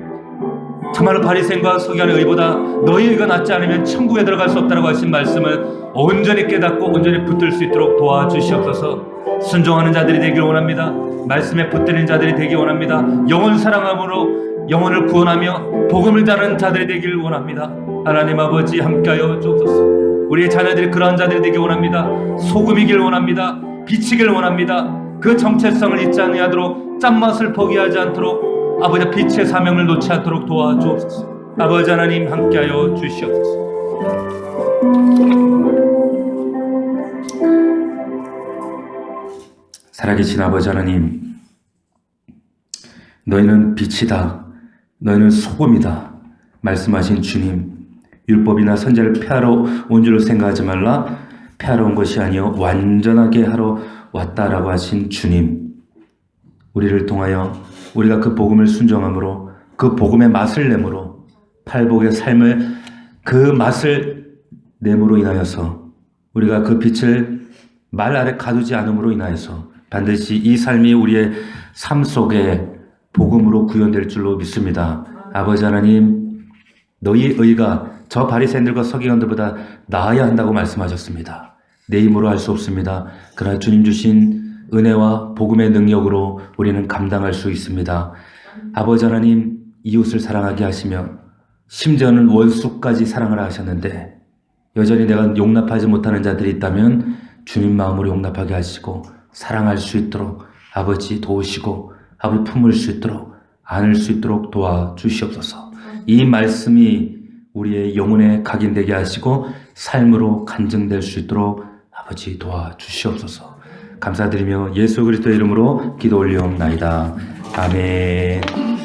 정말로 바리새인과 서기관의 의보다 너희 의가 낫지 않으면 천국에 들어갈 수 없다고 하신 말씀을 온전히 깨닫고 온전히 붙들 수 있도록 도와주시옵소서. 순종하는 자들이 되길 원합니다. 말씀에 붙드는 자들이 되길 원합니다. 영혼 사랑함으로 영혼을 구원하며 복음을 다하는 자들이 되길 원합니다. 하나님 아버지 함께하여 주옵소서. 우리의 자녀들이 그러한 자들이 되길 원합니다. 소금이길 원합니다. 빛이길 원합니다. 그 정체성을 잊지 아니하도록 짠맛을 포기하지 않도록 아버지 빛의 사명을 놓지 않도록 도와주옵소서. 아버지 하나님 함께하여 주시옵소서. 살아계신 아버지 하나님, 너희는 빛이다, 너희는 소금이다 말씀하신 주님, 율법이나 선제를 폐하러 온 줄로 생각하지 말라. 폐하러 온 것이 아니요 완전하게 하러 왔다라고 하신 주님, 우리를 통하여 우리가 그 복음을 순종함으로 그 복음의 맛을 내므로 팔복의 삶을 그 맛을 내므로 인하여서 우리가 그 빛을 말 아래 가두지 않음으로 인하여서 반드시 이 삶이 우리의 삶 속에 복음으로 구현될 줄로 믿습니다. 아버지 하나님, 너희 의가 저 바리새인들과 서기관들보다 나아야 한다고 말씀하셨습니다. 내 힘으로 할 수 없습니다. 그러나 주님 주신 은혜와 복음의 능력으로 우리는 감당할 수 있습니다. 아버지 하나님, 이웃을 사랑하게 하시며 심지어는 원수까지 사랑을 하셨는데 여전히 내가 용납하지 못하는 자들이 있다면 주님 마음으로 용납하게 하시고 사랑할 수 있도록 아버지 도우시고 아버지 품을 수 있도록 안을 수 있도록 도와주시옵소서. 이 말씀이 우리의 영혼에 각인되게 하시고 삶으로 간증될 수 있도록 아버지 도와주시옵소서. 감사드리며 예수 그리스도의 이름으로 기도 올리옵나이다. 아멘.